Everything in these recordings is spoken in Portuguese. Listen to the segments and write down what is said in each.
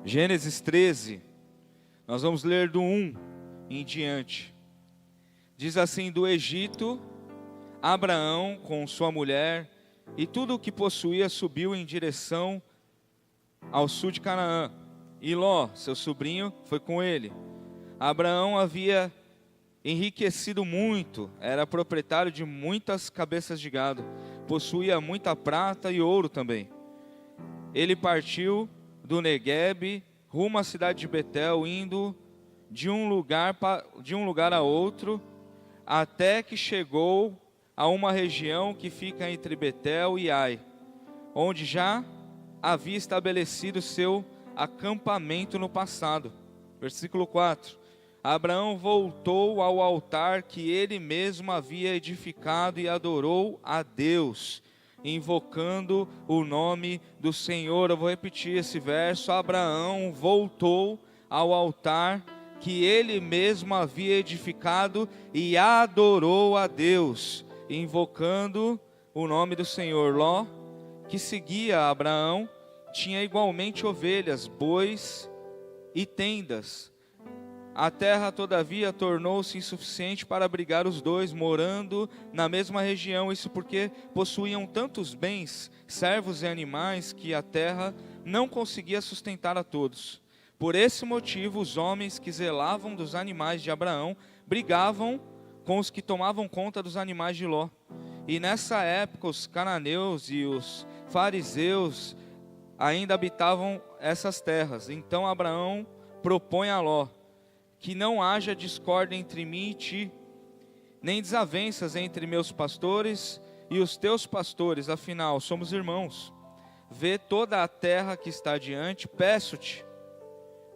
Gênesis 13, nós vamos ler do 1 em diante. Diz assim: do Egito, Abraão com sua mulher e tudo o que possuía subiu em direção ao sul de Canaã. E Ló, seu sobrinho, foi com ele. Abraão havia enriquecido muito, era proprietário de muitas cabeças de gado, possuía muita prata e ouro também. Ele partiu do Neguebe rumo à cidade de Betel, indo de um lugar a outro, até que chegou a uma região que fica entre Betel e Ai, onde já havia estabelecido seu acampamento no passado. Versículo 4. Abraão voltou ao altar que ele mesmo havia edificado e adorou a Deus, invocando o nome do Senhor. Eu vou repetir esse verso. Abraão voltou ao altar que ele mesmo havia edificado e adorou a Deus, invocando o nome do Senhor. Ló, que seguia Abraão, tinha igualmente ovelhas, bois e tendas. A terra, todavia, tornou-se insuficiente para abrigar os dois, morando na mesma região. Isso porque possuíam tantos bens, servos e animais, que a terra não conseguia sustentar a todos. Por esse motivo, os homens que zelavam dos animais de Abraão brigavam com os que tomavam conta dos animais de Ló. E nessa época, os cananeus e os fariseus ainda habitavam essas terras. Então Abraão propõe a Ló: que não haja discórdia entre mim e ti, nem desavenças entre meus pastores e os teus pastores, afinal somos irmãos. Vê toda a terra que está diante, peço-te,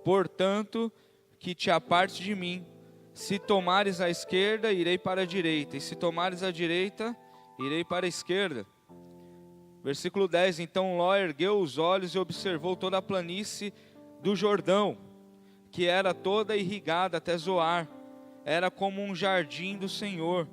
portanto, que te apartes de mim. Se tomares a esquerda, irei para a direita, e se tomares a direita, irei para a esquerda. Versículo 10. Então Ló ergueu os olhos e observou toda a planície do Jordão, que era toda irrigada até Zoar. Era como um jardim do Senhor,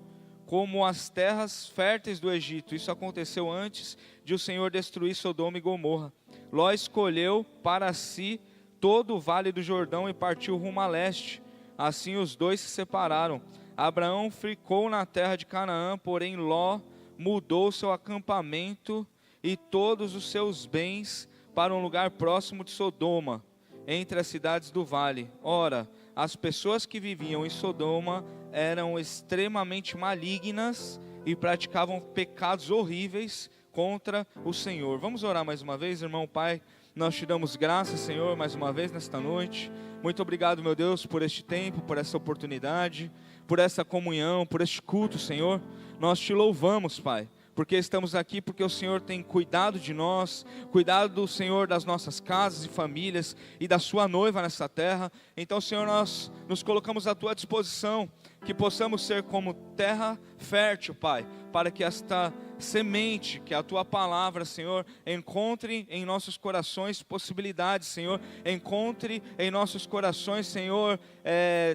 como as terras férteis do Egito. Isso aconteceu antes de o Senhor destruir Sodoma e Gomorra. Ló escolheu para si todo o vale do Jordão e partiu rumo a leste. Assim os dois se separaram. Abraão ficou na terra de Canaã, porém Ló mudou seu acampamento e todos os seus bens para um lugar próximo de Sodoma, entre as cidades do vale. Ora, as pessoas que viviam em Sodoma eram extremamente malignas e praticavam pecados horríveis contra o Senhor. Vamos orar mais uma vez, irmão. Pai, nós te damos graças, Senhor, mais uma vez nesta noite. Muito obrigado, meu Deus, por este tempo, por essa oportunidade, por essa comunhão, por este culto, Senhor. Nós te louvamos, Pai, porque estamos aqui, porque o Senhor tem cuidado de nós, cuidado do Senhor das nossas casas e famílias e da sua noiva nessa terra. Então, Senhor, nós nos colocamos à tua disposição, que possamos ser como terra fértil, Pai, para que esta semente, que é a tua palavra, Senhor, encontre em nossos corações possibilidades, Senhor, encontre em nossos corações, Senhor,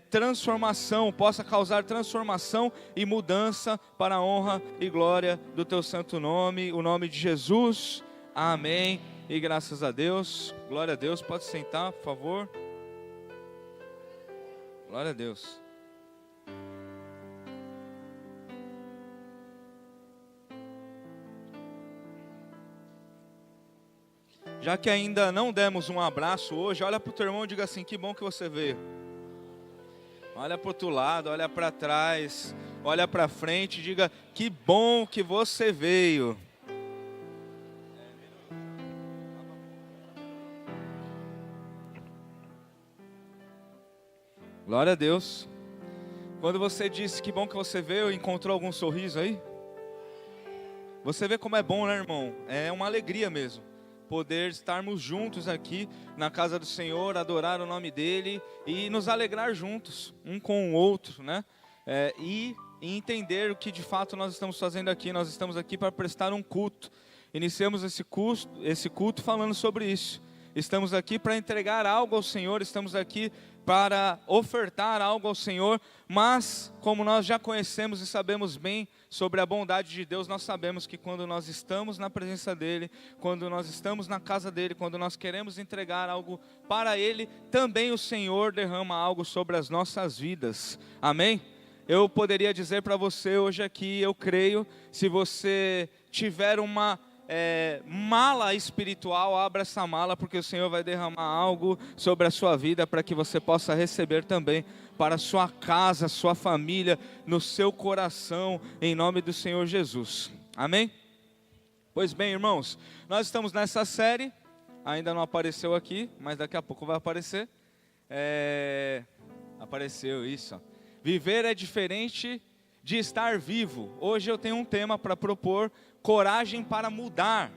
transformação, possa causar transformação e mudança para a honra e glória do teu santo nome, o nome de Jesus. Amém. E graças a Deus. Glória a Deus. Pode sentar, por favor. Glória a Deus. Já que ainda não demos um abraço hoje, olha para o teu irmão e diga assim: que bom que você veio. Olha para o outro lado, olha para trás, olha para frente e diga: que bom que você veio. Glória a Deus. Quando você disse que bom que você veio, encontrou algum sorriso aí? Você vê como é bom, né, irmão? É uma alegria mesmo poder estarmos juntos aqui na casa do Senhor, adorar o nome dEle e nos alegrar juntos, um com o outro, né? E entender o que de fato nós estamos fazendo aqui. Nós estamos aqui para prestar um culto. Iniciamos esse culto falando sobre isso. estamos aqui para entregar algo ao Senhor, estamos aqui para ofertar algo ao Senhor, mas como nós já conhecemos e sabemos bem sobre a bondade de Deus, nós sabemos que quando nós estamos na presença dEle, quando nós estamos na casa dEle, quando nós queremos entregar algo para Ele, também o Senhor derrama algo sobre as nossas vidas, amém? Eu poderia dizer para você hoje aqui, eu creio, se você tiver uma mala espiritual, abra essa mala, porque o Senhor vai derramar algo sobre a sua vida, para que você possa receber também para a sua casa, sua família, no seu coração, em nome do Senhor Jesus, amém? Pois bem, irmãos, nós estamos nessa série, ainda não apareceu aqui, mas daqui a pouco vai aparecer, apareceu isso, viver é diferente de estar vivo. Hoje eu tenho um tema para propor: coragem para mudar.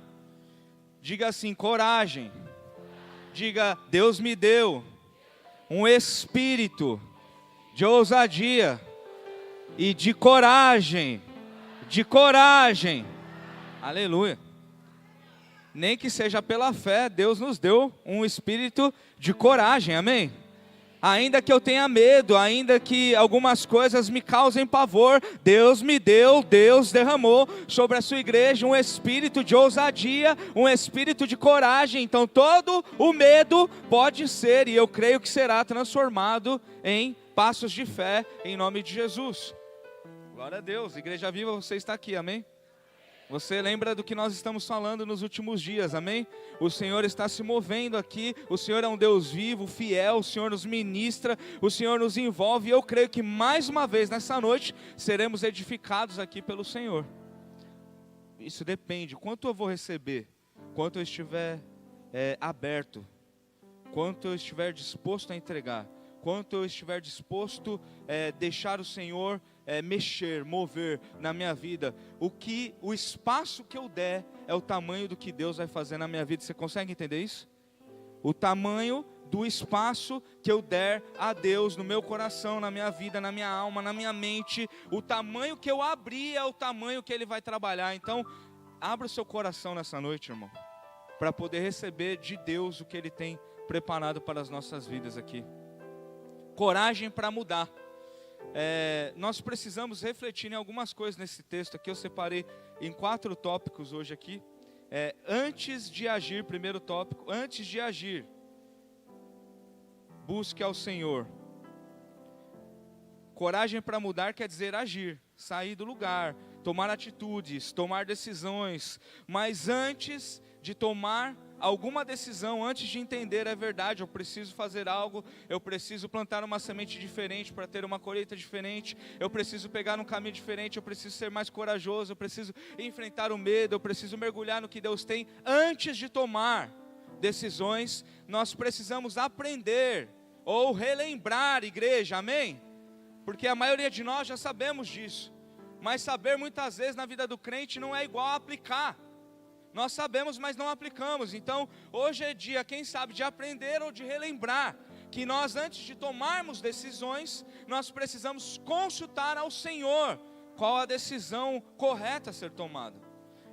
Diga assim, coragem. Diga, Deus me deu um espírito de ousadia e de coragem. De coragem. Aleluia. Nem que seja pela fé, Deus nos deu um espírito de coragem, amém? Ainda que eu tenha medo, ainda que algumas coisas me causem pavor, Deus me deu, Deus derramou sobre a sua igreja um espírito de ousadia, um espírito de coragem. Então todo o medo pode ser, e eu creio que será transformado em passos de fé, em nome de Jesus. Glória a Deus, Igreja Viva, você está aqui, amém? Você lembra do que nós estamos falando nos últimos dias, amém? O Senhor está se movendo aqui, o Senhor é um Deus vivo, fiel, o Senhor nos ministra, o Senhor nos envolve, e eu creio que mais uma vez nessa noite seremos edificados aqui pelo Senhor. Isso depende, quanto eu vou receber, quanto eu estiver aberto, quanto eu estiver disposto a entregar, quanto eu estiver disposto a deixar o Senhor mexer, mover na minha vida. O espaço que eu der é o tamanho do que Deus vai fazer na minha vida. Você consegue entender isso? O tamanho do espaço que eu der a Deus no meu coração, na minha vida, na minha alma, na minha mente, o tamanho que eu abrir é o tamanho que Ele vai trabalhar. Então, abra o seu coração nessa noite, irmão, para poder receber de Deus o que Ele tem preparado para as nossas vidas aqui. Coragem para mudar. Nós precisamos refletir em algumas coisas nesse texto aqui. Eu separei em 4 tópicos hoje aqui. Antes de agir, primeiro tópico, antes de agir, busque ao Senhor. Coragem para mudar quer dizer agir, sair do lugar, tomar atitudes, tomar decisões. Mas antes de tomar alguma decisão, antes de entender a verdade, eu preciso fazer algo, eu preciso plantar uma semente diferente para ter uma colheita diferente, eu preciso pegar um caminho diferente, eu preciso ser mais corajoso, eu preciso enfrentar o medo, eu preciso mergulhar no que Deus tem. Antes de tomar decisões, nós precisamos aprender ou relembrar, igreja, amém? Porque a maioria de nós já sabemos disso, mas saber muitas vezes na vida do crente não é igual a aplicar. Nós sabemos, mas não aplicamos. Então, hoje é dia, quem sabe, de aprender ou de relembrar que nós, antes de tomarmos decisões, nós precisamos consultar ao Senhor qual a decisão correta a ser tomada.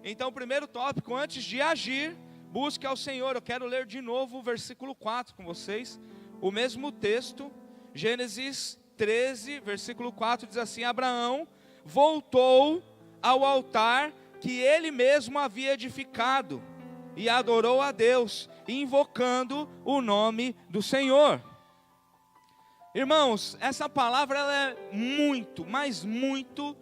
Então, o primeiro tópico, antes de agir, busque ao Senhor. Eu quero ler de novo o versículo 4 com vocês, o mesmo texto, Gênesis 13, versículo 4, diz assim: Abraão voltou ao altar que ele mesmo havia edificado, e adorou a Deus, invocando o nome do Senhor. Irmãos, essa palavra ela é muito, mas muito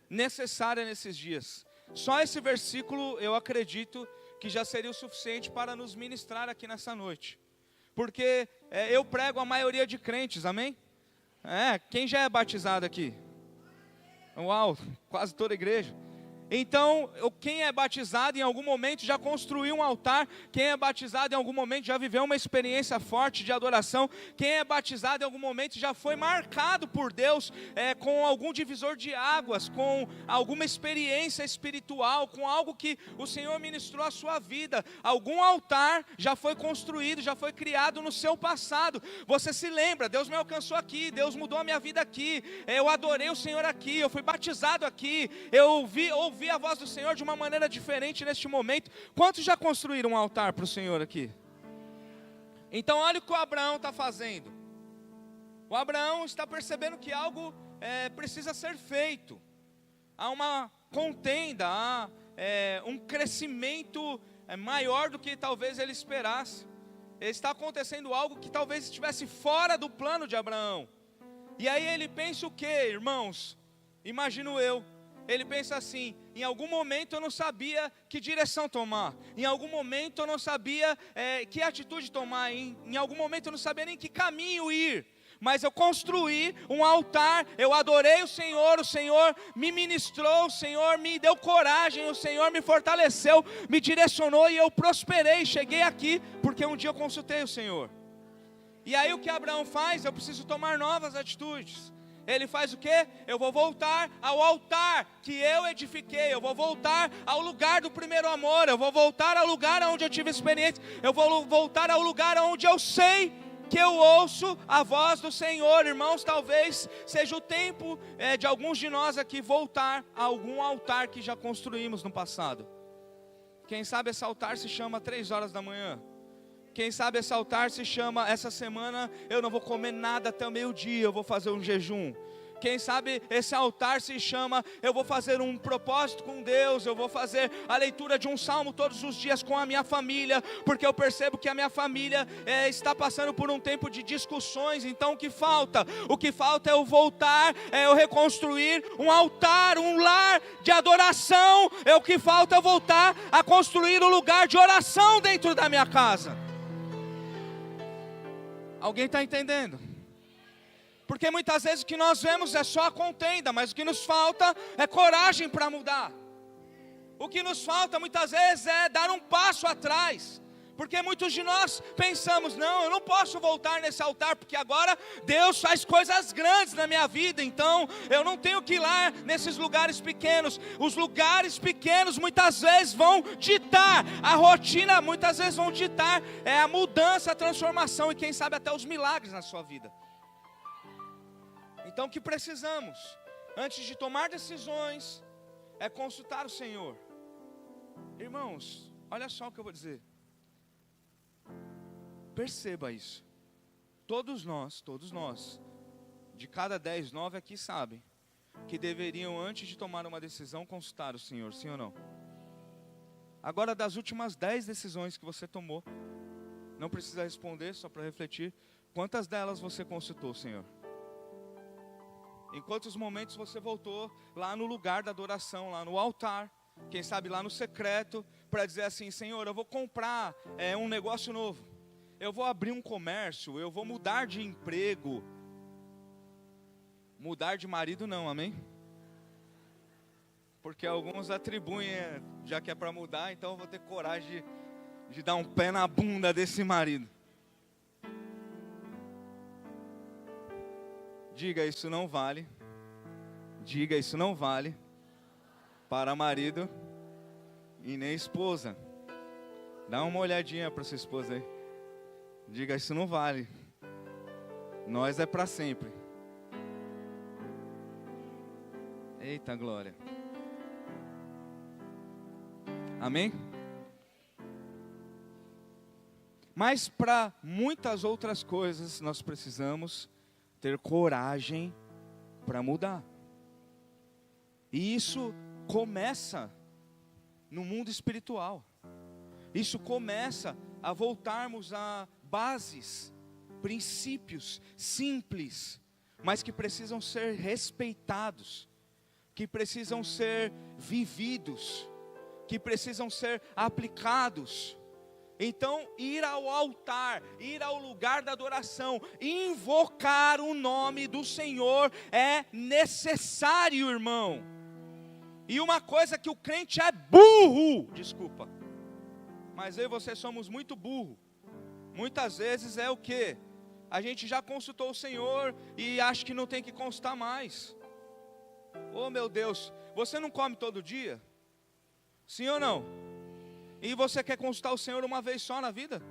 necessária nesses dias. Só esse versículo eu acredito que já seria o suficiente para nos ministrar aqui nessa noite. Porque eu prego a maioria de crentes, amém? Quem já é batizado aqui? Uau, quase toda a igreja. Então, quem é batizado em algum momento já construiu um altar. Quem é batizado em algum momento já viveu uma experiência forte de adoração. Quem é batizado em algum momento já foi marcado por Deus com algum divisor de águas, com alguma experiência espiritual, com algo que o Senhor ministrou à sua vida. Algum altar já foi construído, já foi criado no seu passado. Você se lembra, Deus me alcançou aqui, Deus mudou a minha vida aqui, eu adorei o Senhor aqui, eu fui batizado aqui, eu ouvi ouvir a voz do Senhor de uma maneira diferente neste momento. Quantos já construíram um altar para o Senhor aqui? Então olha o que o Abraão está fazendo. O Abraão está percebendo que algo precisa ser feito. Há uma contenda, há um crescimento maior do que talvez ele esperasse. Está acontecendo algo que talvez estivesse fora do plano de Abraão. E aí ele pensa o quê, irmãos? Imagino eu. Ele pensa assim: em algum momento eu não sabia que direção tomar. Em algum momento eu não sabia que atitude tomar. Em algum momento eu não sabia nem que caminho ir. Mas eu construí um altar, eu adorei o Senhor me ministrou, o Senhor me deu coragem, o Senhor me fortaleceu, me direcionou e eu prosperei, cheguei aqui, porque um dia eu consultei o Senhor. E aí o que Abraão faz? Eu preciso tomar novas atitudes. Ele faz o quê? Eu vou voltar ao altar que eu edifiquei, eu vou voltar ao lugar do primeiro amor, eu vou voltar ao lugar onde eu tive experiência, eu vou voltar ao lugar onde eu sei que eu ouço a voz do Senhor. Irmãos, talvez seja o tempo de alguns de nós aqui voltar a algum altar que já construímos no passado. Quem sabe esse altar se chama 3 horas da manhã. Quem sabe esse altar se chama: essa semana eu não vou comer nada até o meio-dia, eu vou fazer um jejum. Quem sabe esse altar se chama: eu vou fazer um propósito com Deus, eu vou fazer a leitura de um salmo todos os dias com a minha família, porque eu percebo que a minha família está passando por um tempo de discussões. Então o que falta? O que falta é eu voltar, eu reconstruir um altar, um lar de adoração. O que falta é eu voltar a construir um lugar de oração dentro da minha casa. Alguém está entendendo? Porque muitas vezes o que nós vemos é só a contenda, mas o que nos falta é coragem para mudar. O que nos falta muitas vezes é dar um passo atrás. Porque muitos de nós pensamos: não, eu não posso voltar nesse altar, porque agora Deus faz coisas grandes na minha vida, então eu não tenho que ir lá nesses lugares pequenos. Os lugares pequenos muitas vezes vão ditar a rotina, muitas vezes vão ditar a mudança, a transformação e quem sabe até os milagres na sua vida. Então o que precisamos, antes de tomar decisões, é consultar o Senhor. Irmãos, olha só o que eu vou dizer. Perceba isso. Todos nós, de cada 10, 9 aqui sabem que deveriam, antes de tomar uma decisão, consultar o Senhor, sim ou não? Agora, das últimas 10 decisões que você tomou, não precisa responder, só para refletir, quantas delas você consultou o Senhor? Em quantos momentos você voltou lá no lugar da adoração, lá no altar, quem sabe lá no secreto, para dizer assim: Senhor, eu vou comprar um negócio novo, eu vou abrir um comércio, eu vou mudar de emprego. Mudar de marido não, amém? Porque alguns atribuem, já que é para mudar, então eu vou ter coragem de dar um pé na bunda desse marido. Diga: isso não vale. Diga: isso não vale para marido e nem esposa. Dá uma olhadinha para sua esposa aí. Diga: isso não vale. Nós é para sempre. Eita glória. Amém? Mas para muitas outras coisas nós precisamos ter coragem para mudar. E isso começa no mundo espiritual. Isso começa a voltarmos a bases, princípios simples, mas que precisam ser respeitados, que precisam ser vividos, que precisam ser aplicados. Então, ir ao altar, ir ao lugar da adoração, invocar o nome do Senhor é necessário, irmão. E uma coisa que o crente é burro, desculpa, mas eu e você somos muito burro. Muitas vezes é o quê? A gente já consultou o Senhor e acha que não tem que consultar mais. Oh meu Deus, você não come todo dia? Sim ou não? E você quer consultar o Senhor uma vez só na vida?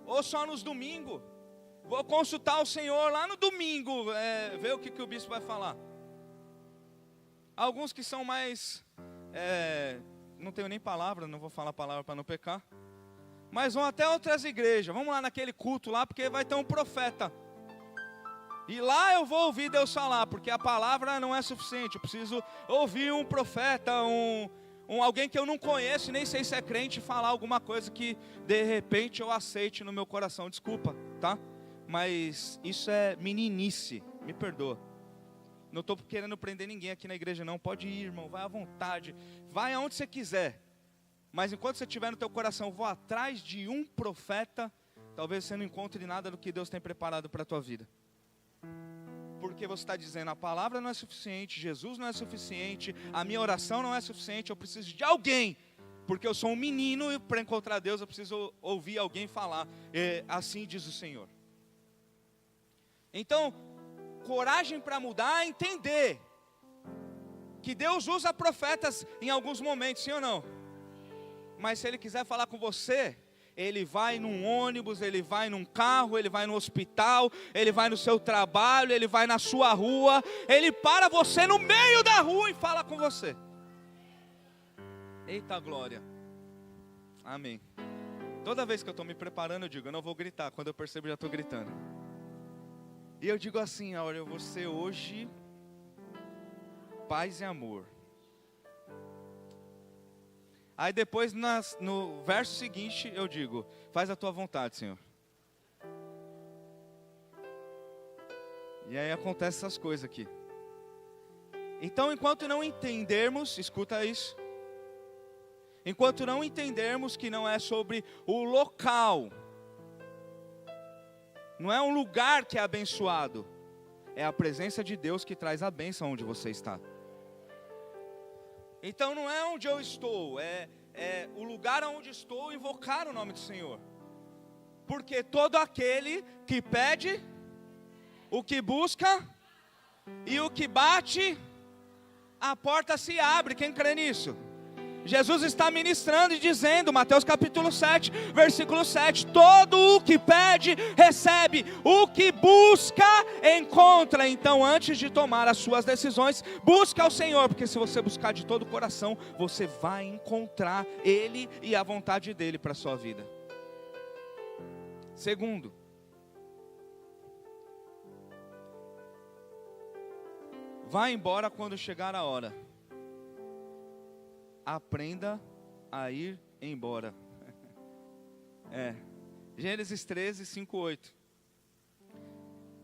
Ou só nos domingos? Vou consultar o Senhor lá no domingo, ver o que o bispo vai falar. Alguns que são mais, não tenho nem palavra, não vou falar palavra para não pecar. Mas vão até outras igrejas, vamos lá naquele culto lá, porque vai ter um profeta. E lá eu vou ouvir Deus falar, porque a palavra não é suficiente. Eu preciso ouvir um profeta, alguém que eu não conheço, nem sei se é crente, falar alguma coisa que de repente eu aceite no meu coração. Desculpa, tá? Mas isso é meninice, me perdoa. Não estou querendo prender ninguém aqui na igreja não. Pode ir, irmão, vai à vontade. Vai aonde você quiser. Mas enquanto você tiver no teu coração, vou atrás de um profeta, talvez você não encontre nada do que Deus tem preparado para a tua vida. Porque você está dizendo, a palavra não é suficiente, Jesus não é suficiente, a minha oração não é suficiente, eu preciso de alguém. Porque eu sou um menino e para encontrar Deus eu preciso ouvir alguém falar. Assim diz o Senhor. Então, coragem para mudar é entender que Deus usa profetas em alguns momentos, sim ou não? Mas se Ele quiser falar com você, Ele vai num ônibus, Ele vai num carro, Ele vai no hospital, Ele vai no seu trabalho, Ele vai na sua rua, Ele para você no meio da rua e fala com você. Eita glória. Amém. Toda vez que eu estou me preparando, eu digo, eu não vou gritar, quando eu percebo já estou gritando. E eu digo assim, olha, eu vou ser hoje paz e amor. Aí depois no verso seguinte eu digo, faz a tua vontade, Senhor. E aí acontecem essas coisas aqui. Então enquanto não entendermos, escuta isso. Enquanto não entendermos que não é sobre o local, não é um lugar que é abençoado, é a presença de Deus que traz a bênção onde você está. Então não é onde eu estou, é o lugar onde estou invocar o nome do Senhor. Porque todo aquele que pede, o que busca e o que bate, a porta se abre. Quem crê nisso? Jesus está ministrando e dizendo, Mateus capítulo 7, versículo 7, todo o que pede, recebe, o que busca, encontra. Então antes de tomar as suas decisões, busca ao Senhor, porque se você buscar de todo o coração, você vai encontrar Ele e a vontade dEle para a sua vida. Segundo, vá embora quando chegar a hora. Aprenda a ir embora. Gênesis 13, 5, 8.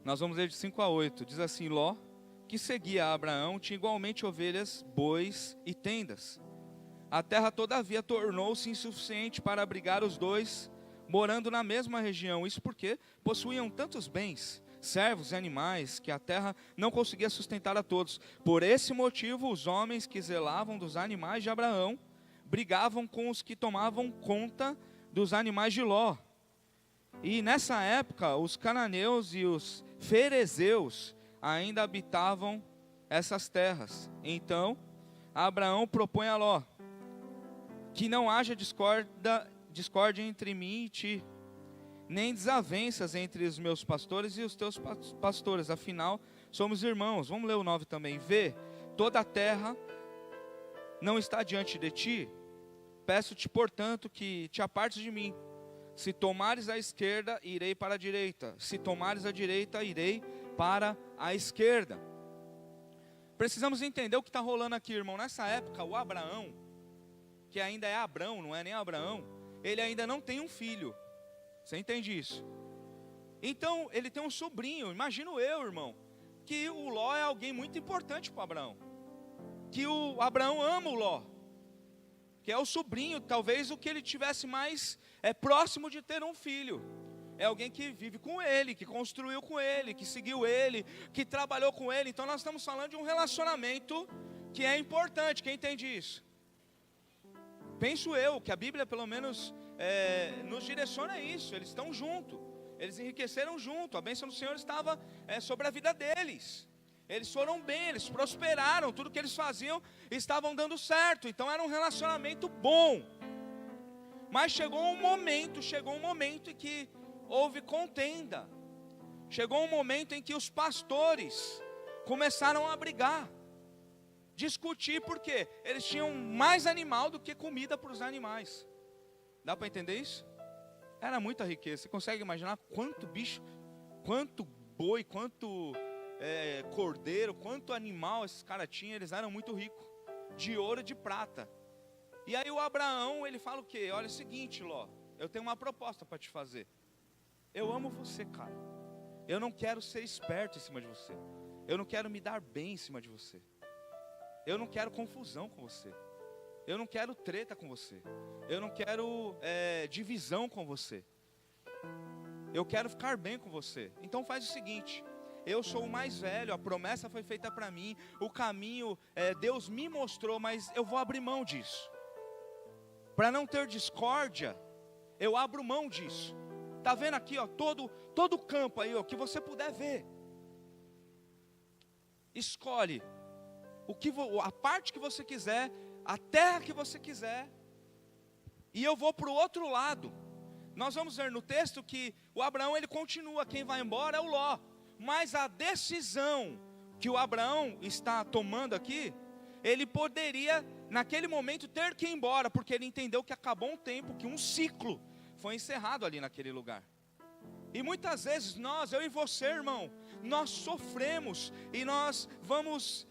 Nós vamos ler de 5 a 8. Diz assim, Ló, que seguia Abraão, tinha igualmente ovelhas, bois e tendas. A terra todavia tornou-se insuficiente para abrigar os dois, morando na mesma região. Isso porque possuíam tantos bens, servos e animais, que a terra não conseguia sustentar a todos. Por esse motivo, os homens que zelavam dos animais de Abraão brigavam com os que tomavam conta dos animais de Ló. E nessa época, os cananeus e os ferezeus ainda habitavam essas terras. Então, Abraão propõe a Ló que não haja discórdia entre mim e ti, nem desavenças entre os meus pastores e os teus pastores, afinal, somos irmãos. Vamos ler o 9 também. Vê, toda a terra não está diante de ti, peço-te, portanto, que te apartes de mim. Se tomares a esquerda, irei para a direita. Se tomares a direita, irei para a esquerda. Precisamos entender o que está rolando aqui, irmão. Nessa época, o Abraão, que ainda é Abrão, não é nem Abraão, ele ainda não tem um filho. Você entende isso? Então, ele tem um sobrinho. Imagino eu, irmão, que o Ló é alguém muito importante para Abraão. Que o Abraão ama o Ló, que é o sobrinho, talvez o que ele tivesse mais próximo de ter um filho. É alguém que vive com ele, que construiu com ele, que seguiu ele, que trabalhou com ele. Então nós estamos falando de um relacionamento que é importante. Quem entende isso? Penso eu, que a Bíblia pelo menos nos direciona a isso. Eles estão juntos, eles enriqueceram junto. A bênção do Senhor estava sobre a vida deles. Eles foram bem, eles prosperaram, tudo que eles faziam estavam dando certo. Então era um relacionamento bom. Mas chegou um momento em que houve contenda. Chegou um momento em que os pastores começaram a brigar. discutir, porque eles tinham mais animal do que comida para os animais. Dá para entender isso? Era muita riqueza. Você consegue imaginar quanto bicho, quanto boi, quanto cordeiro, quanto animal esses caras tinham? Eles eram muito ricos, de ouro e de prata. E aí o Abraão, ele fala o quê? Olha, é o seguinte, Ló, eu tenho uma proposta para te fazer. Eu amo você, cara. Eu não quero ser esperto em cima de você. Eu não quero me dar bem em cima de você. Eu não quero confusão com você. Eu não quero treta com você. Eu não quero divisão com você. Eu quero ficar bem com você. Então faz o seguinte: eu sou o mais velho, a promessa foi feita para mim, o caminho Deus me mostrou, mas eu vou abrir mão disso. Para não ter discórdia, eu abro mão disso. Tá vendo aqui, ó, todo o campo aí, ó, que você puder ver. Escolhe a parte que você quiser, a terra que você quiser, e eu vou para o outro lado. Nós vamos ver no texto que o Abraão, ele continua, quem vai embora é o Ló. Mas a decisão que o Abraão está tomando aqui, ele poderia, naquele momento, ter que ir embora, porque ele entendeu que acabou um tempo, que um ciclo foi encerrado ali naquele lugar. E muitas vezes eu e você, irmão, nós sofremos e nós vamos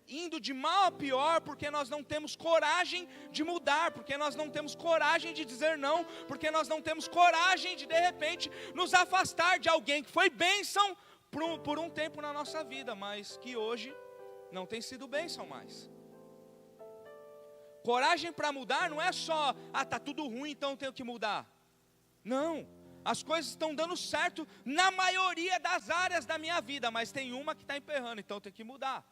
indo de mal a pior, porque nós não temos coragem de mudar, porque nós não temos coragem de dizer não, porque nós não temos coragem de repente nos afastar de alguém que foi bênção por um tempo na nossa vida, mas que hoje não tem sido bênção mais. Coragem para mudar não é só, tá tudo ruim, então tenho que mudar. Não, as coisas estão dando certo na maioria das áreas da minha vida, mas tem uma que está emperrando, então tem que mudar.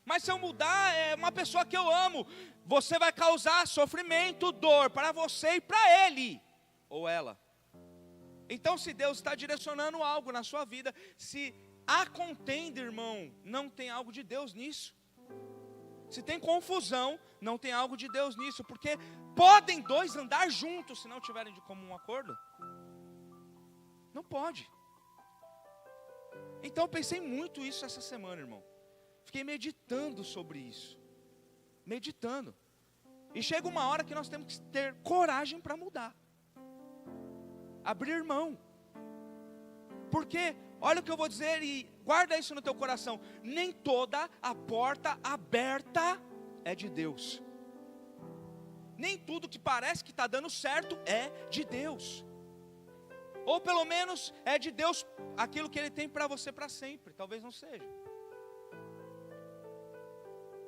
Mas se eu mudar, é uma pessoa que eu amo, você vai causar sofrimento, dor para você e para ele, ou ela. Então se Deus está direcionando algo na sua vida, se há contenda, irmão, não tem algo de Deus nisso. Se tem confusão, não tem algo de Deus nisso, porque podem dois andar juntos se não tiverem de comum acordo? Não pode. Então eu pensei muito isso essa semana, irmão. Fiquei meditando sobre isso. Meditando. E chega uma hora que nós temos que ter coragem para mudar. Abrir mão. Porque, olha o que eu vou dizer e guarda isso no teu coração. Nem toda a porta aberta é de Deus. Nem tudo que parece que está dando certo é de Deus. Ou pelo menos é de Deus aquilo que Ele tem para você para sempre. Talvez não seja.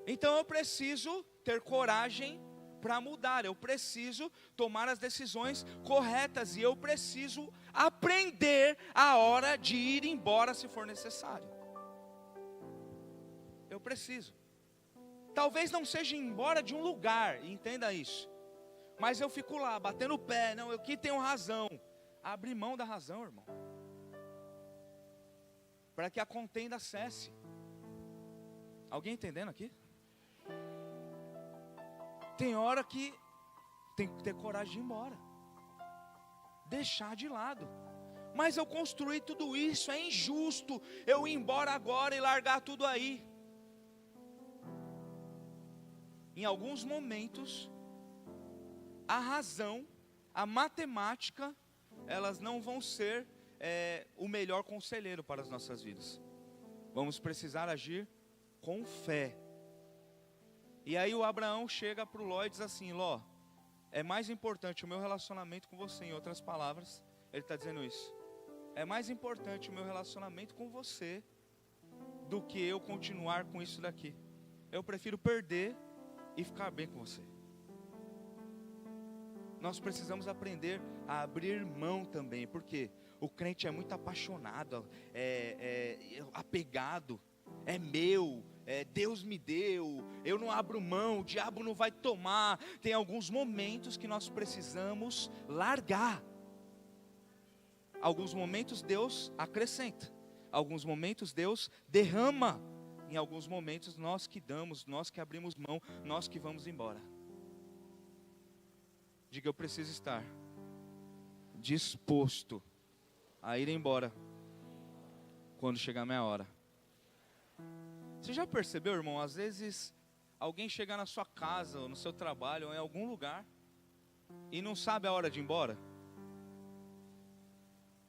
Então eu preciso ter coragem para mudar. Eu preciso tomar as decisões corretas. E eu preciso aprender a hora de ir embora se for necessário. Eu preciso. Talvez não seja ir embora de um lugar, entenda isso. Mas eu fico lá, batendo o pé, não, eu aqui tenho razão. Abre mão da razão, irmão. Para que a contenda cesse. Alguém entendendo aqui? Tem hora que tem que ter coragem de ir embora. Deixar de lado. Mas eu construí tudo isso, é injusto eu ir embora agora e largar tudo aí. Em alguns momentos, a razão, a matemática, elas não vão ser o melhor conselheiro para as nossas vidas. Vamos precisar agir com fé. E aí o Abraão chega para o Ló e diz assim: Ló, é mais importante o meu relacionamento com você. Em outras palavras, ele está dizendo isso. É mais importante o meu relacionamento com você do que eu continuar com isso daqui. Eu prefiro perder e ficar bem com você. Nós precisamos aprender a abrir mão também, porque o crente é muito apaixonado, apegado, é meu, Deus me deu, eu não abro mão, o diabo não vai tomar. Tem alguns momentos que nós precisamos largar. Alguns momentos Deus acrescenta, alguns momentos Deus derrama, em alguns momentos nós que damos, nós que abrimos mão, nós que vamos embora. Diga: eu preciso estar disposto a ir embora quando chegar a minha hora. Você já percebeu, irmão? Às vezes alguém chegar na sua casa, ou no seu trabalho, ou em algum lugar, e não sabe a hora de ir embora?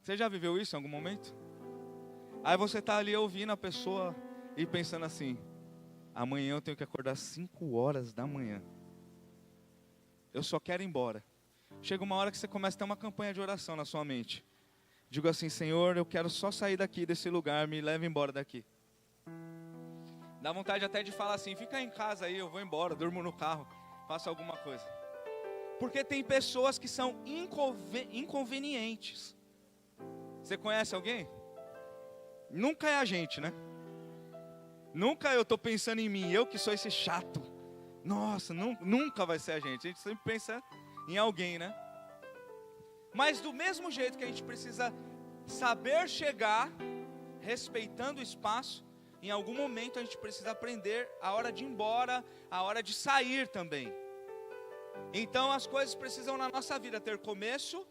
Você já viveu isso em algum momento? Aí você está ali ouvindo a pessoa e pensando assim: amanhã eu tenho que acordar 5 horas da manhã. Eu só quero ir embora. Chega uma hora que você começa a ter uma campanha de oração na sua mente. Digo assim: Senhor, eu quero só sair daqui desse lugar, me leve embora daqui. Dá vontade até de falar assim: fica em casa aí, eu vou embora, durmo no carro, faço alguma coisa. Porque tem pessoas que são inconvenientes. Você conhece alguém? Nunca é a gente, né? Nunca eu estou pensando em mim, eu que sou esse chato. Nossa, nunca vai ser a gente sempre pensa em alguém, né? Mas do mesmo jeito que a gente precisa saber chegar, respeitando o espaço, em algum momento a gente precisa aprender a hora de ir embora, a hora de sair também. Então as coisas precisam na nossa vida ter começo,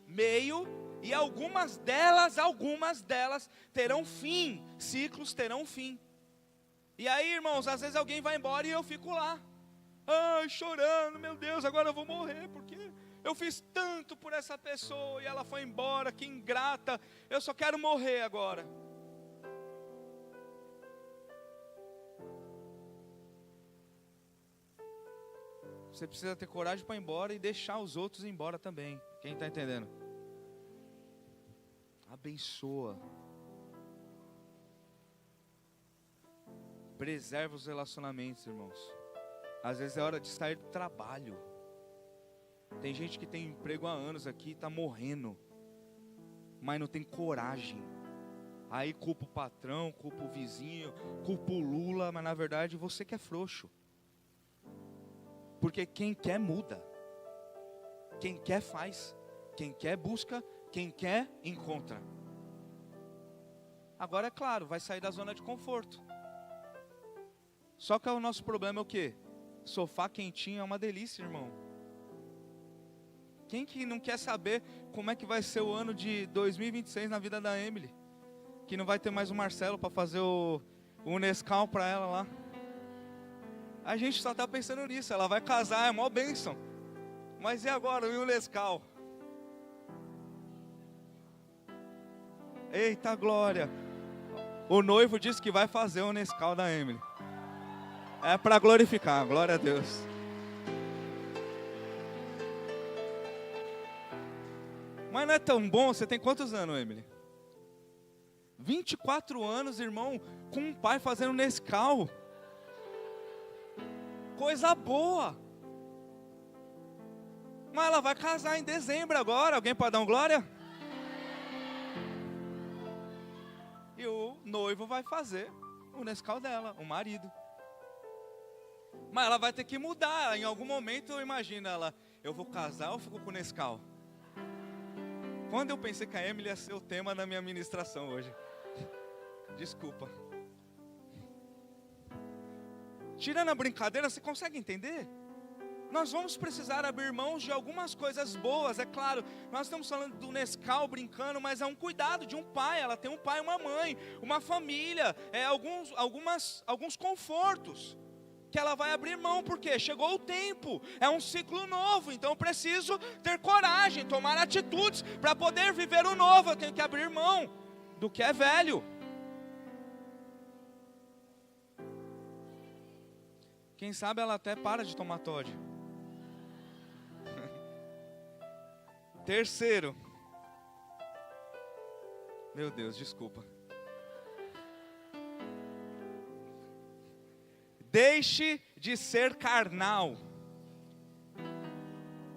meio e algumas delas terão fim, ciclos terão fim. E aí, irmãos, às vezes alguém vai embora e eu fico lá, ai, chorando, meu Deus, agora eu vou morrer, porque eu fiz tanto por essa pessoa e ela foi embora, que ingrata, eu só quero morrer agora. Você precisa ter coragem para ir embora e deixar os outros ir embora também. Quem está entendendo? Abençoa. Preserva os relacionamentos, irmãos. Às vezes é hora de sair do trabalho. Tem gente que tem emprego há anos aqui e está morrendo, mas não tem coragem. Aí culpa o patrão, culpa o vizinho, culpa o Lula, mas na verdade você que é frouxo. Porque quem quer muda. Quem quer faz. Quem quer busca. Quem quer encontra. Agora é claro, vai sair da zona de conforto. Só que o nosso problema é o quê? Sofá quentinho é uma delícia, irmão. Quem que não quer saber como é que vai ser o ano de 2026 na vida da Emily? Que não vai ter mais o Marcelo para fazer o Nescau para ela lá. A gente só está pensando nisso, ela vai casar, é mó bênção. Mas e agora, e o Nescau? Eita glória! O noivo disse que vai fazer o Nescau da Emily. É para glorificar, glória a Deus. Mas não é tão bom, você tem quantos anos, Emily? 24 anos, irmão, com um pai fazendo Nescau. Coisa boa. Mas ela vai casar em dezembro agora. Alguém pode dar um glória? E o noivo vai fazer o Nescau dela, o marido. Mas ela vai ter que mudar. Em algum momento eu imagino ela: eu vou casar ou fico com o Nescau? Quando eu pensei que a Emily ia ser o tema da minha ministração hoje. Desculpa. Tirando a brincadeira, você consegue entender? Nós vamos precisar abrir mãos de algumas coisas boas, é claro. Nós estamos falando do Nescau brincando, mas é um cuidado de um pai. Ela tem um pai, uma mãe, uma família, alguns confortos que ela vai abrir mão, porque chegou o tempo, é um ciclo novo. Então eu preciso ter coragem, tomar atitudes para poder viver o novo. Eu tenho que abrir mão do que é velho. Quem sabe ela até para de tomar Todd. Terceiro. Meu Deus, desculpa. Deixe de ser carnal.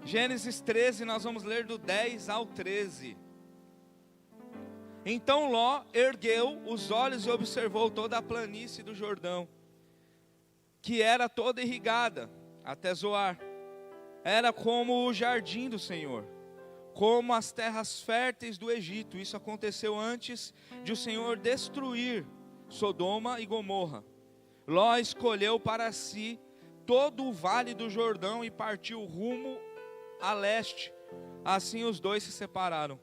Gênesis 13, nós vamos ler do 10 ao 13. Então Ló ergueu os olhos e observou toda a planície do Jordão, que era toda irrigada até Zoar. Era como o jardim do Senhor, como as terras férteis do Egito. Isso aconteceu antes de o Senhor destruir Sodoma e Gomorra. Ló escolheu para si todo o vale do Jordão e partiu rumo a leste. Assim os dois se separaram.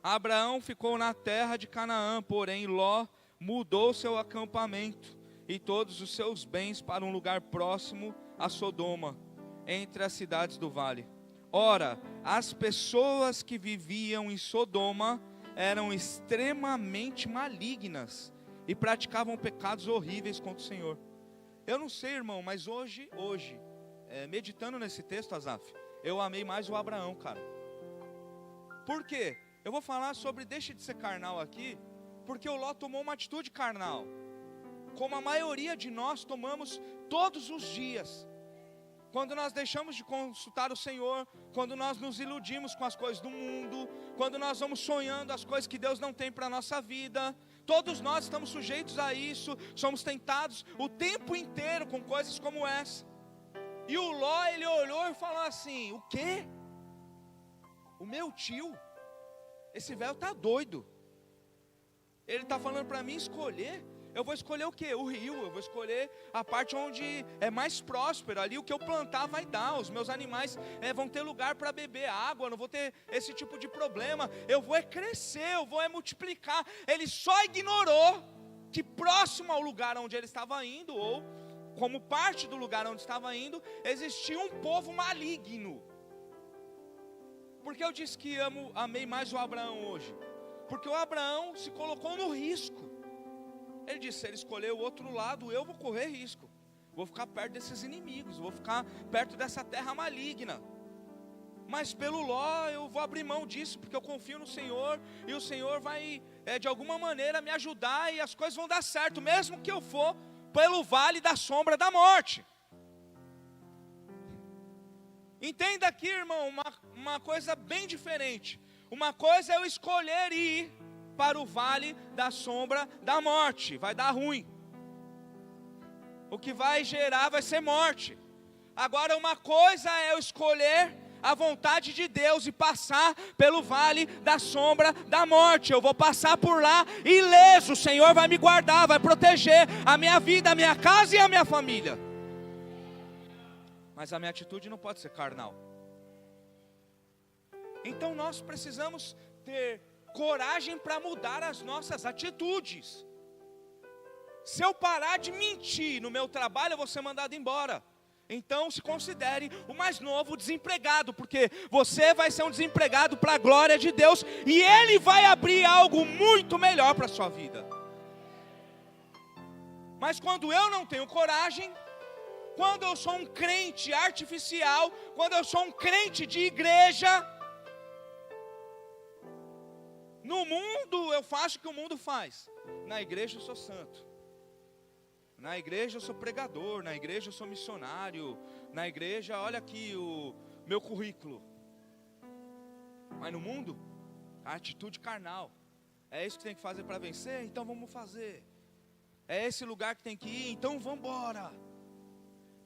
Abraão ficou na terra de Canaã, porém Ló mudou seu acampamento e todos os seus bens para um lugar próximo a Sodoma, entre as cidades do vale. Ora, as pessoas que viviam em Sodoma eram extremamente malignas e praticavam pecados horríveis contra o Senhor. Eu não sei, irmão, mas hoje, meditando nesse texto, Asaf, eu amei mais o Abraão, cara. Por quê? Eu vou falar sobre deixe de ser carnal aqui, porque o Ló tomou uma atitude carnal, como a maioria de nós tomamos todos os dias. Quando nós deixamos de consultar o Senhor, quando nós nos iludimos com as coisas do mundo, quando nós vamos sonhando as coisas que Deus não tem para a nossa vida, todos nós estamos sujeitos a isso, somos tentados o tempo inteiro com coisas como essa. E o Ló, ele olhou e falou assim: o quê? O meu tio, esse velho está doido. Ele está falando para mim escolher. Eu vou escolher o quê? O rio. Eu vou escolher a parte onde é mais próspero. Ali o que eu plantar vai dar. Os meus animais vão ter lugar para beber água. Eu não vou ter esse tipo de problema. Eu vou crescer, eu vou multiplicar. Ele só ignorou que próximo ao lugar onde ele estava indo, ou como parte do lugar onde estava indo, existia um povo maligno. Por que eu disse que amei mais o Abraão hoje? Porque o Abraão se colocou no risco. Ele disse: se ele escolher o outro lado, eu vou correr risco. Vou ficar perto desses inimigos, vou ficar perto dessa terra maligna. Mas pelo Ló eu vou abrir mão disso, porque eu confio no Senhor. E o Senhor vai de alguma maneira me ajudar, e as coisas vão dar certo, mesmo que eu for pelo vale da sombra da morte. Entenda aqui, irmão, uma coisa bem diferente. Uma coisa é eu escolher ir para o vale da sombra da morte, vai dar ruim. O que vai gerar vai ser morte. Agora uma coisa é eu escolher a vontade de Deus e passar pelo vale da sombra da morte. Eu vou passar por lá ileso, o Senhor vai me guardar, vai proteger a minha vida, a minha casa e a minha família. Mas a minha atitude não pode ser carnal. Então nós precisamos ter coragem para mudar as nossas atitudes. Se eu parar de mentir no meu trabalho, eu vou ser mandado embora. Então se considere o mais novo desempregado, porque você vai ser um desempregado para a glória de Deus, e Ele vai abrir algo muito melhor para a sua vida. Mas quando eu não tenho coragem, quando eu sou um crente artificial, quando eu sou um crente de igreja, no mundo eu faço o que o mundo faz. Na igreja eu sou santo. Na igreja eu sou pregador. Na igreja eu sou missionário. Na igreja, olha aqui o meu currículo. Mas no mundo, a atitude carnal. É isso que tem que fazer para vencer? Então vamos fazer. É esse lugar que tem que ir? Então vamos embora.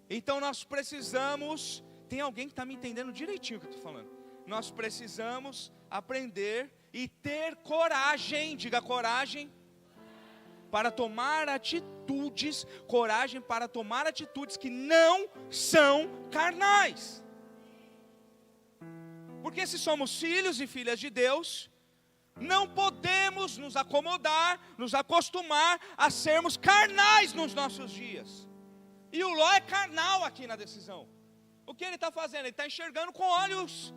Então nós precisamos. Tem alguém que está me entendendo direitinho o que eu estou falando. Nós precisamos aprender e ter coragem, diga coragem, para tomar atitudes, coragem para tomar atitudes que não são carnais. Porque se somos filhos e filhas de Deus, não podemos nos acomodar, nos acostumar a sermos carnais nos nossos dias. E o Ló é carnal aqui na decisão. O que ele está fazendo? Ele está enxergando com olhos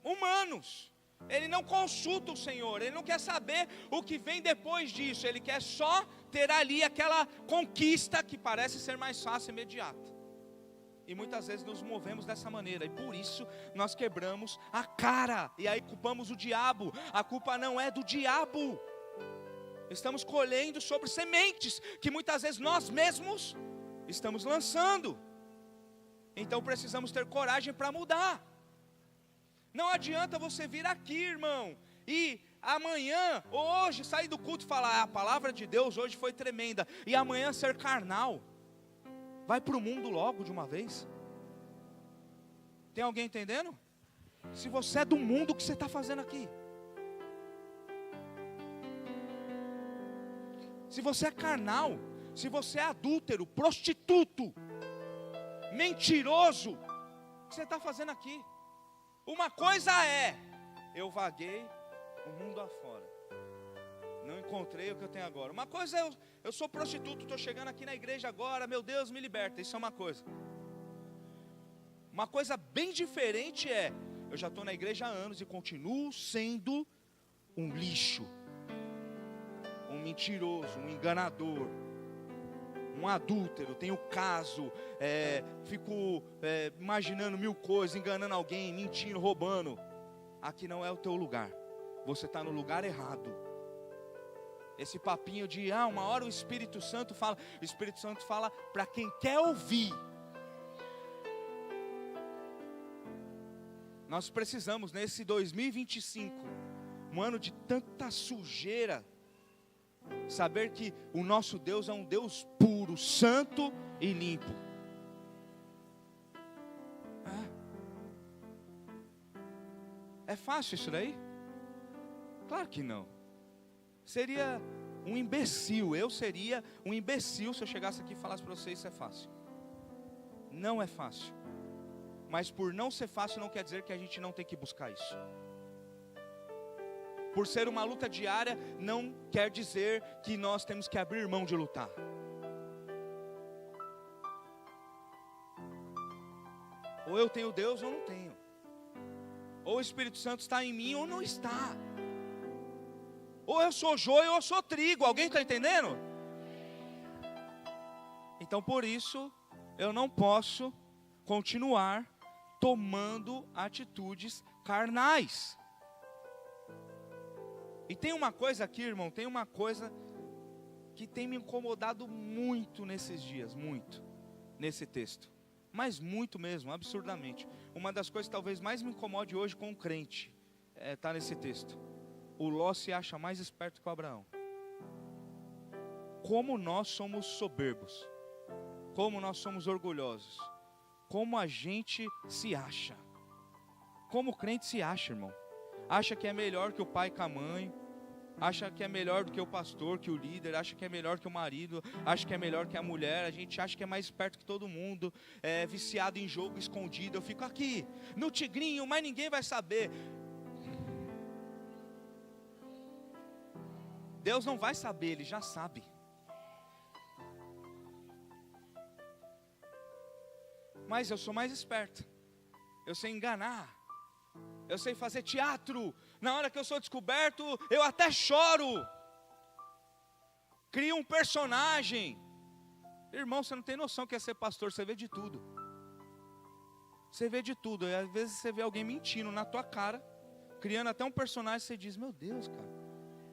humanos. Ele não consulta o Senhor, ele não quer saber o que vem depois disso. Ele quer só ter ali aquela conquista que parece ser mais fácil e imediata. E muitas vezes nos movemos dessa maneira, e por isso nós quebramos a cara, e aí culpamos o diabo. A culpa não é do diabo. Estamos colhendo sobre sementes que muitas vezes nós mesmos estamos lançando. Então precisamos ter coragem para mudar. Não adianta você vir aqui, irmão, e amanhã, ou hoje, sair do culto e falar: a palavra de Deus hoje foi tremenda, e amanhã ser carnal. Vai para o mundo logo de uma vez. Tem alguém entendendo? Se você é do mundo, o que você está fazendo aqui? Se você é carnal, se você é adúltero, prostituto, mentiroso, o que você está fazendo aqui? Uma coisa é: eu vaguei o mundo afora. Não encontrei o que eu tenho agora. Uma coisa é, eu sou prostituto, estou chegando aqui na igreja agora, meu Deus, me liberta. Isso é uma coisa. Uma coisa bem diferente é, eu já estou na igreja há anos e continuo sendo um lixo, um mentiroso, um enganador, um adúltero, tenho caso, fico imaginando mil coisas, enganando alguém, mentindo, roubando. Aqui não é o teu lugar, você está no lugar errado. Esse papinho de, uma hora o Espírito Santo fala para quem quer ouvir. Nós precisamos nesse 2025, um ano de tanta sujeira, saber que o nosso Deus é um Deus puro, santo e limpo. É fácil isso daí? Claro que não. Seria um imbecil, eu seria um imbecil se eu chegasse aqui e falasse para vocês isso é fácil. Não é fácil. Mas por não ser fácil não quer dizer que a gente não tem que buscar isso. Por ser uma luta diária não quer dizer que nós temos que abrir mão de lutar. Ou eu tenho Deus ou não tenho. Ou o Espírito Santo está em mim ou não está. Ou eu sou joio ou eu sou trigo. Alguém está entendendo? Então por isso eu não posso continuar tomando atitudes carnais. E tem uma coisa aqui, irmão, tem uma coisa que tem me incomodado muito nesses dias, muito, nesse texto. Mas muito mesmo, absurdamente. Uma das coisas que talvez mais me incomode hoje com o crente, está nesse texto. O Ló se acha mais esperto que o Abraão. Como nós somos soberbos, como nós somos orgulhosos, como a gente se acha. Como o crente se acha, irmão. Acha que é melhor que o pai com a mãe, acha que é melhor do que o pastor, que o líder, acha que é melhor que o marido, acha que é melhor que a mulher, a gente acha que é mais esperto que todo mundo, é viciado em jogo escondido. Eu fico aqui, no tigrinho, mas ninguém vai saber. Deus não vai saber, Ele já sabe. Mas eu sou mais esperto, eu sei enganar. Eu sei fazer teatro. Na hora que eu sou descoberto, eu até choro. Crio um personagem. Irmão, você não tem noção que é ser pastor. Você vê de tudo. Você vê de tudo. E às vezes você vê alguém mentindo na tua cara, criando até um personagem. Você diz, meu Deus, cara,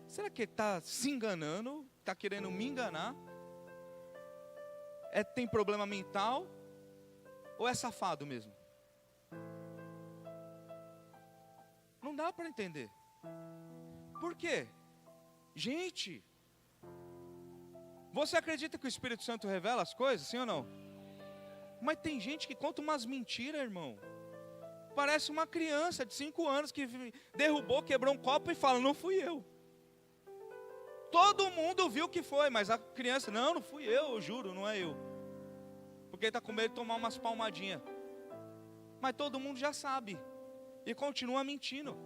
será que ele está se enganando? Está querendo me enganar? Tem problema mental? Ou é safado mesmo? Não dá para entender. Por quê? Gente, você acredita que o Espírito Santo revela as coisas, sim ou não? Mas tem gente que conta umas mentiras, irmão. Parece uma criança de 5 anos que derrubou, quebrou um copo e fala, não fui eu. Todo mundo viu que foi, mas a criança, não fui eu juro, não é eu. Porque está com medo de tomar umas palmadinhas. Mas todo mundo já sabe. E continua mentindo.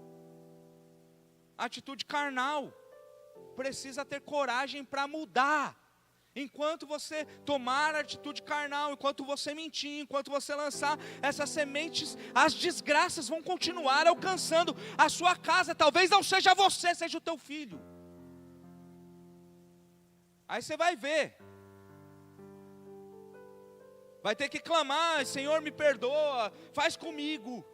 Atitude carnal. Precisa ter coragem para mudar. Enquanto você tomar atitude carnal, enquanto você mentir, enquanto você lançar essas sementes, as desgraças vão continuar alcançando a sua casa. Talvez não seja você, seja o teu filho. Aí você vai ver. Vai ter que clamar, Senhor me perdoa, faz comigo.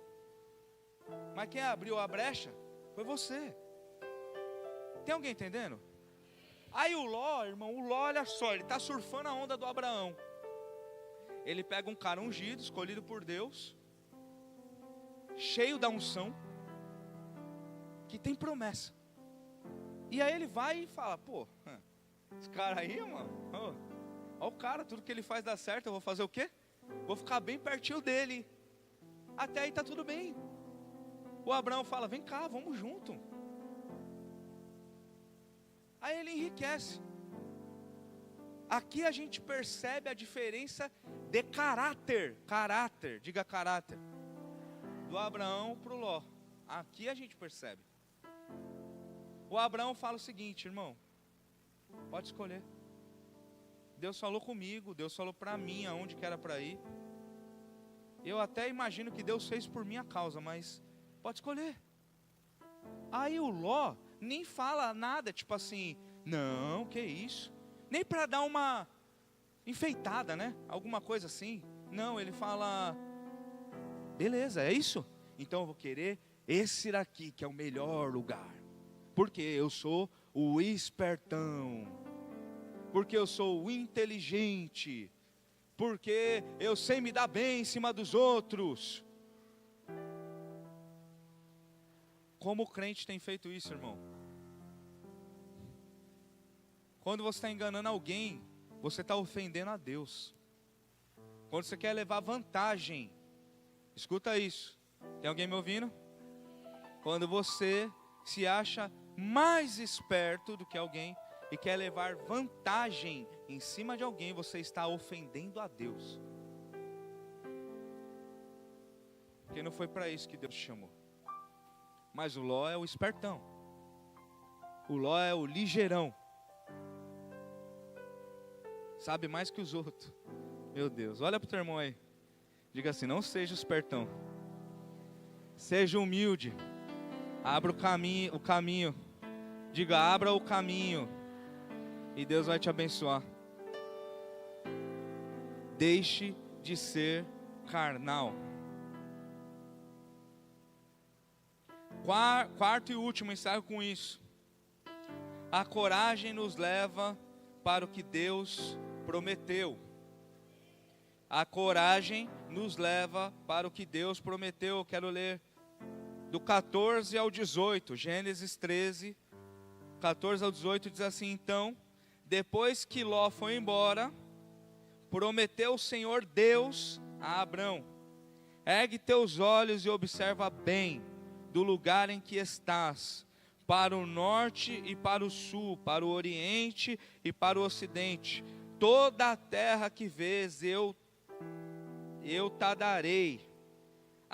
Mas quem abriu a brecha foi você. Tem alguém entendendo? Aí o Ló, irmão, olha só, ele está surfando a onda do Abraão. Ele pega um cara ungido, escolhido por Deus, cheio da unção, que tem promessa. E aí ele vai e fala, pô, esse cara aí, mano, olha o cara, tudo que ele faz dá certo, eu vou fazer o quê? Vou ficar bem pertinho dele. Até aí está tudo bem. O Abraão fala, vem cá, vamos junto. Aí ele enriquece. Aqui a gente percebe a diferença de caráter. Caráter, diga caráter. Do Abraão para o Ló. Aqui a gente percebe. O Abraão fala o seguinte, irmão, pode escolher. Deus falou comigo, Deus falou para mim aonde que era para ir. Eu até imagino que Deus fez por minha causa, mas pode escolher. Aí o Ló nem fala nada, tipo assim, não, que isso? Nem para dar uma enfeitada, né? Alguma coisa assim. Não, ele fala, beleza, é isso? Então eu vou querer esse daqui, que é o melhor lugar. Porque eu sou o espertão. Porque eu sou o inteligente. Porque eu sei me dar bem em cima dos outros. Como o crente tem feito isso, irmão? Quando você está enganando alguém, você está ofendendo a Deus. Quando você quer levar vantagem, escuta isso. Tem alguém me ouvindo? Quando você se acha mais esperto do que alguém e quer levar vantagem em cima de alguém, você está ofendendo a Deus. Porque não foi para isso que Deus te chamou. Mas o Ló é o espertão. O Ló é o ligeirão. Sabe mais que os outros. Meu Deus, olha para o teu irmão aí. Diga assim, não seja o espertão. Seja humilde. Abra o caminho. Diga, abra o caminho. E Deus vai te abençoar. Deixe de ser carnal. Quarto e último, encerro com isso. A coragem nos leva para o que Deus prometeu. A coragem nos leva para o que Deus prometeu. Eu quero ler do 14 ao 18, Gênesis 13, 14 ao 18, diz assim, então, depois que Ló foi embora, prometeu o Senhor Deus a Abrão, ergue teus olhos e observa bem do lugar em que estás, para o norte e para o sul, para o oriente e para o ocidente, toda a terra que vês eu te darei,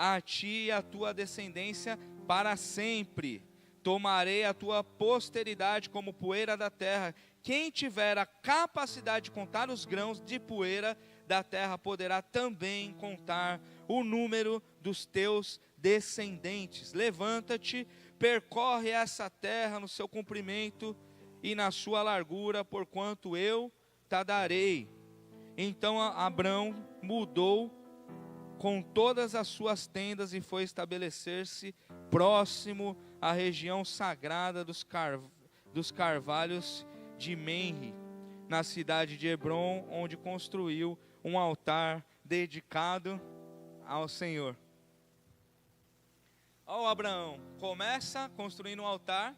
a ti e a tua descendência para sempre, tomarei a tua posteridade como poeira da terra, quem tiver a capacidade de contar os grãos de poeira da terra, poderá também contar o número dos teus descendentes. Levanta-te, percorre essa terra no seu comprimento e na sua largura, porquanto eu te darei. Então Abrão mudou com todas as suas tendas e foi estabelecer-se próximo à região sagrada dos carvalhos de Menre, na cidade de Hebrom, onde construiu um altar dedicado ao Senhor. Ó, Abraão, começa construindo um altar,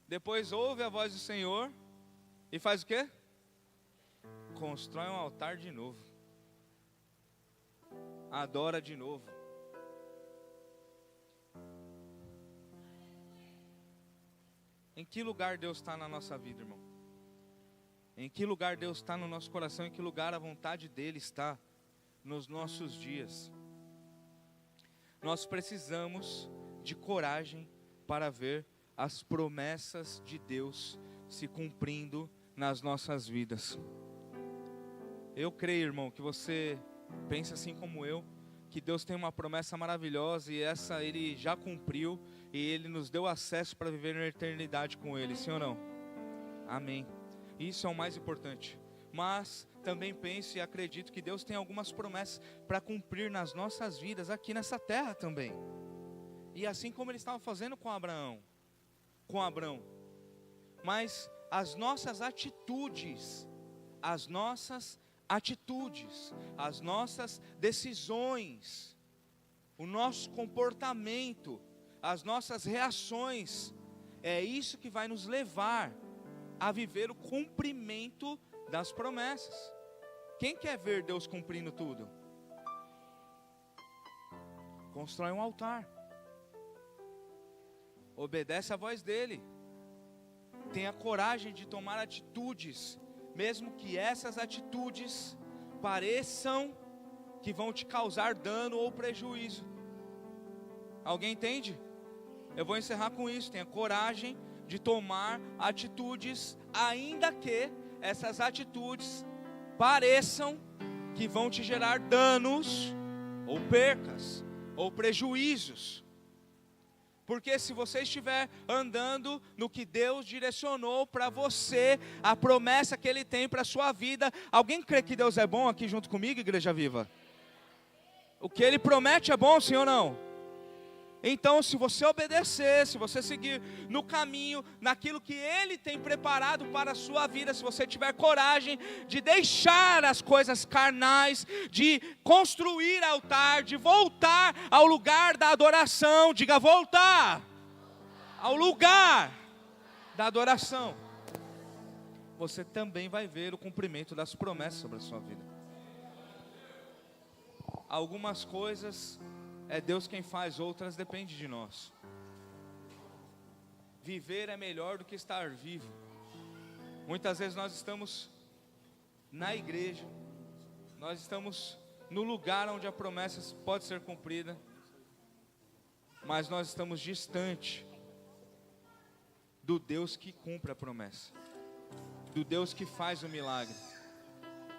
depois ouve a voz do Senhor e faz o quê? Constrói um altar de novo. Adora de novo. Em que lugar Deus está na nossa vida, irmão? Em que lugar Deus está no nosso coração? Em que lugar a vontade dEle está nos nossos dias? Nós precisamos de coragem para ver as promessas de Deus se cumprindo nas nossas vidas. Eu creio, irmão, que você pensa assim como eu, que Deus tem uma promessa maravilhosa e essa Ele já cumpriu e Ele nos deu acesso para viver na eternidade com Ele, sim ou não? Amém. Isso é o mais importante. Mas também penso e acredito que Deus tem algumas promessas para cumprir nas nossas vidas aqui nessa terra também. E assim como Ele estava fazendo com Abraão, com Abrão. Mas as nossas atitudes, as nossas decisões, o nosso comportamento, as nossas reações, é isso que vai nos levar a viver o cumprimento das promessas. Quem quer ver Deus cumprindo tudo? Constrói um altar, obedece a voz dEle, tenha coragem de tomar atitudes, mesmo que essas atitudes pareçam que vão te causar dano ou prejuízo. Alguém entende? Eu vou encerrar com isso. Tenha coragem de tomar atitudes, ainda que essas atitudes pareçam que vão te gerar danos, ou percas, ou prejuízos. Porque se você estiver andando no que Deus direcionou para você, a promessa que Ele tem para a sua vida, alguém crê que Deus é bom aqui junto comigo, Igreja Viva? O que Ele promete é bom, sim ou não? Então, se você obedecer, se você seguir no caminho, naquilo que Ele tem preparado para a sua vida, se você tiver coragem de deixar as coisas carnais, de construir altar, de voltar ao lugar da adoração, diga voltar ao lugar da adoração, você também vai ver o cumprimento das promessas sobre a sua vida. Algumas coisas é Deus quem faz, outras depende de nós. Viver é melhor do que estar vivo. Muitas vezes nós estamos na igreja, nós estamos no lugar onde a promessa pode ser cumprida, mas nós estamos distante do Deus que cumpre a promessa, do Deus que faz o milagre.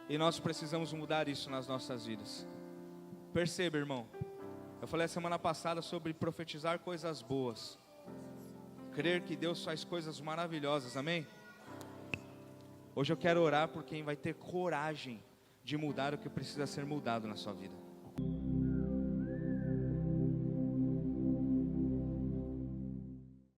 E nós precisamos mudar isso nas nossas vidas. Perceba, irmão, eu falei a semana passada sobre profetizar coisas boas, crer que Deus faz coisas maravilhosas, amém? Hoje eu quero orar por quem vai ter coragem de mudar o que precisa ser mudado na sua vida.